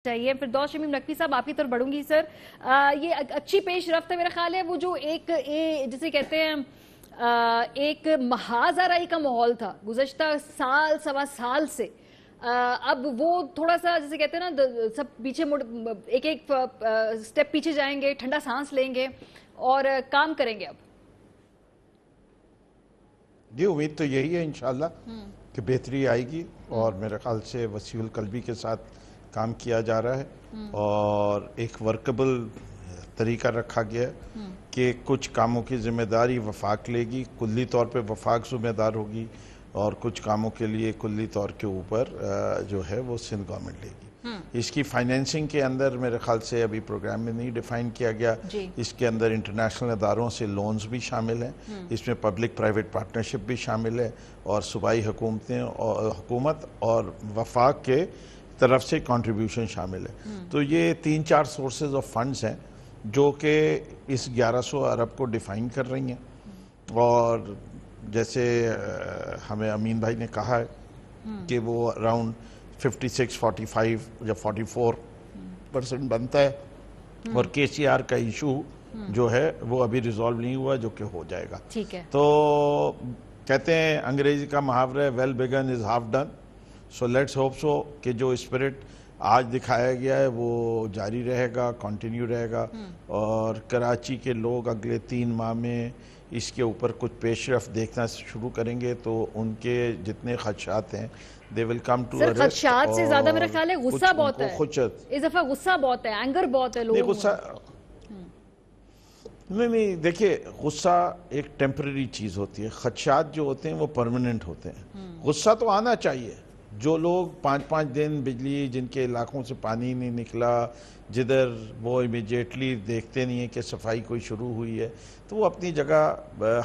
چاہیے. فردوس شمیم نقوی صاحب آپ کی طرف بڑھوں گی. سر یہ اچھی پیش رفت ہے میرا خیال ہے. وہ جو ایک جسے کہتے ہیں ایک محاذ آرائی کا ماحول تھا گزشتہ سال سوا سال سے، اب وہ تھوڑا سا جسے کہتے ہیں نا سب پیچھے ایک ایک سٹیپ پیچھے جائیں گے، ٹھنڈا سانس لیں گے اور کام کریں گے. اب جی امید تو یہی ہے انشاءاللہ کہ بہتری آئے گی، اور میرے خیال سے وسیع القلبی کے ساتھ کام کیا جا رہا ہے اور ایک ورکبل طریقہ رکھا گیا ہے کہ کچھ کاموں کی ذمہ داری وفاق لے گی، کلی طور پہ وفاق ذمہ دار ہوگی، اور کچھ کاموں کے لیے کلی طور کے اوپر جو ہے وہ سندھ گورنمنٹ لے گی. اس کی فائنینسنگ کے اندر میرے خیال سے ابھی پروگرام میں نہیں ڈیفائن کیا گیا. اس کے اندر انٹرنیشنل اداروں سے لونز بھی شامل ہیں، اس میں پبلک پرائیویٹ پارٹنرشپ بھی شامل ہے، اور صوبائی حکومت اور وفاق کے طرف سے کنٹریبیوشن شامل ہے. تو یہ 3-4 سورسز آف فنڈز ہیں جو کہ اس 1100 ارب کو ڈیفائن کر رہی ہیں. اور جیسے ہمیں امین بھائی نے کہا ہے کہ وہ اراؤنڈ 56-45 یا 44% بنتا ہے، اور کے سی آر کا ایشو جو ہے وہ ابھی ریزالو نہیں ہوا، جو کہ ہو جائے گا. تو کہتے ہیں انگریزی کا محاورہ ہے well begun is half done. So let's hope so کہ جو اسپرٹ آج دکھایا گیا ہے وہ جاری رہے گا، کنٹینیو رہے گا، اور کراچی کے لوگ اگلے 3 ماہ میں اس کے اوپر کچھ پیش رفت دیکھنا شروع کریں گے. تو ان کے جتنے خدشات ہیں they will come to سر خدشات سے زیادہ میرا خیال ہے غصہ بہت ہے. اس دفعہ غصہ بہت ہے، اینگر بہت ہے لوگوں کو. نہیں دیکھیے، غصہ ایک ٹیمپرری چیز ہوتی ہے، خدشات جو ہوتے ہیں وہ پرماننٹ ہوتے ہیں. غصہ تو آنا چاہیے. جو لوگ 5-5 دن بجلی جن کے علاقوں سے پانی نہیں نکلا، جدھر وہ امیجیٹلی دیکھتے نہیں ہیں کہ صفائی کوئی شروع ہوئی ہے، تو وہ اپنی جگہ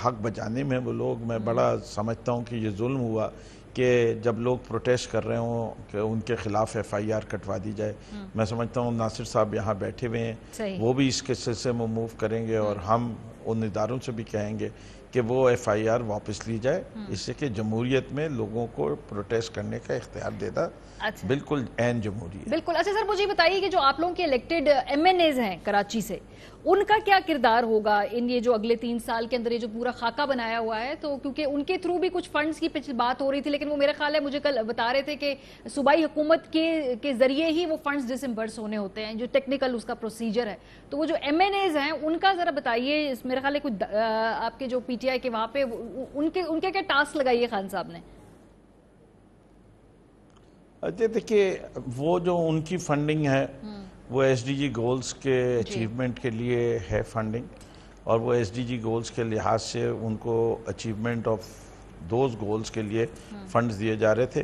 حق بجانے میں وہ لوگ، میں بڑا سمجھتا ہوں کہ یہ ظلم ہوا کہ جب لوگ پروٹیسٹ کر رہے ہوں کہ ان کے خلاف ایف آئی آر کٹوا دی جائے. میں سمجھتا ہوں ناصر صاحب یہاں بیٹھے ہوئے ہیں، وہ بھی اس کے سلسلے میں موو کریں گے، اور ہم ان اداروں سے بھی کہیں گے کہ وہ ایف آئی آر واپس لی جائے، اس سے کہ جمہوریت میں لوگوں کو پروٹیسٹ کرنے کا اختیار دیتا بالکل عین جمہوریت. بالکل. اچھا سر، مجھے بتائیے کہ جو آپ لوگوں کے الیکٹڈ ایم این ایز ہیں کراچی سے، ان کا کیا کردار ہوگا ان یہ جو اگلے 3 سال کے اندر یہ جو پورا خاکہ بنایا ہوا ہے؟ تو کیونکہ ان کے تھرو بھی کچھ فنڈز کی بات ہو رہی تھی، لیکن وہ میرا خیال ہے مجھے کل بتا رہے تھے کہ صوبائی حکومت کے ذریعے ہی وہ فنڈز ڈسمبرس ہونے ہوتے ہیں، جو ٹیکنیکل اس کا پروسیجر ہے. تو وہ جو ایم این ایز ہیں ان کا ذرا بتائیے. میرا خیال ہے کچھ آپ کے جو پی ٹی آئی کے وہاں پہ ان کے کیا ٹاسک لگائیے خان صاحب نے؟ دیکھیے، وہ جو ان کی فنڈنگ ہے وہ ایس ڈی جی گولز کے اچیومنٹ کے لیے ہے فنڈنگ، اور وہ ایس ڈی جی گولز کے لحاظ سے ان کو اچیومنٹ آف دوز گولز کے لیے فنڈز دیے جا رہے تھے.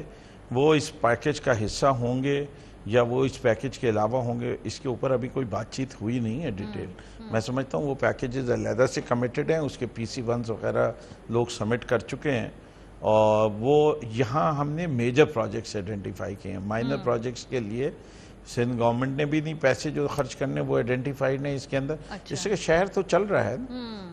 وہ اس پیکج کا حصہ ہوں گے یا وہ اس پیکج کے علاوہ ہوں گے، اس کے اوپر ابھی کوئی بات چیت ہوئی نہیں ہے ڈیٹیل. میں سمجھتا ہوں وہ پیکیجز علیحدہ سے کمیٹڈ ہیں، اس کے پی سی ونز وغیرہ لوگ سبمٹ کر چکے ہیں، اور وہ یہاں ہم نے میجر پروجیکٹس آئیڈینٹیفائی کیے ہیں. مائنر پروجیکٹس کے لیے سندھ گورنمنٹ نے بھی نہیں پیسے جو خرچ کرنے وہ آئیڈینٹیفائیڈ ہیں اس کے اندر. اس سے کہ شہر تو چل رہا ہے،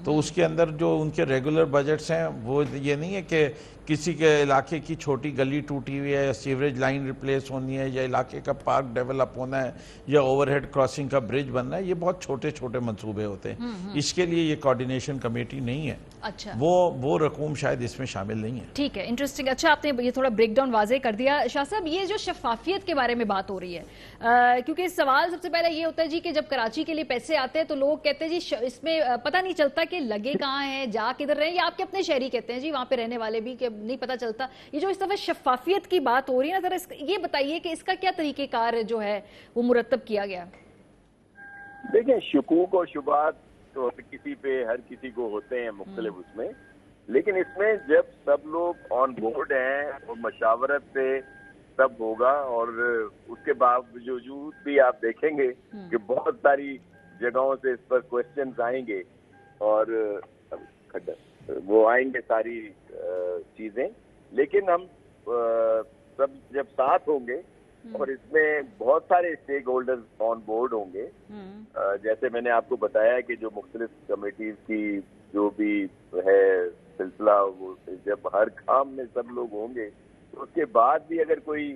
تو اس کے اندر جو ان کے ریگولر بجٹس ہیں وہ یہ نہیں ہے کہ کسی کے علاقے کی چھوٹی گلی ٹوٹی ہوئی ہے یا سیوریج لائن ریپلیس ہونی ہے یا علاقے کا پارک ڈیولپ ہونا ہے یا اوور ہیڈ کراسنگ کا برج بننا ہے. یہ بہت چھوٹے چھوٹے منصوبے ہوتے ہیں. اس کے لیے یہ کوارڈینیشن کمیٹی نہیں ہے. وہ رقوم شاید اس میں شامل نہیں ہے. ٹھیک ہے، انٹرسٹنگ. اچھا، آپ نے یہ تھوڑا بریک ڈاؤن واضح کر دیا. شاہ صاحب، یہ جو شفافیت کے بارے میں بات ہو رہی ہے، کیونکہ سوال سب سے پہلے یہ ہوتا ہے جی کہ جب کراچی کے لیے پیسے آتے ہیں تو لوگ کہتے ہیں جی اس میں پتہ نہیں چلتا کہ لگے کہاں ہیں، جا کدھر رہے ہیں، یا آپ کے اپنے شہری کہتے ہیں جی وہاں پہ رہنے والے بھی کہ نہیں پتہ چلتا. یہ جو اس دفعہ شفافیت کی بات ہو رہی ہے نا، ذرا یہ بتائیے کہ اس کا کیا طریقہ کار جو ہے وہ مرتب کیا گیا؟ دیکھیں، شکوک اور شبہات تو کسی پہ ہر کسی کو ہوتے ہیں مختلف اس میں، لیکن اس میں جب سب لوگ آن بورڈ ہیں اور مشاورت سے سب ہوگا، اور اس کے باوجود بھی آپ دیکھیں گے کہ بہت ساری جگہوں سے اس پر کوشچنز آئیں گے، اور وہ آئیں گے ساری چیزیں، لیکن ہم سب جب ساتھ ہوں گے اور اس میں بہت سارے اسٹیک ہولڈرز آن بورڈ ہوں گے، جیسے میں نے آپ کو بتایا کہ جو مختلف کمیٹیز کی جو بھی ہے سلسلہ، وہ جب ہر کام میں سب لوگ ہوں گے تو اس کے بعد بھی اگر کوئی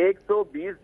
120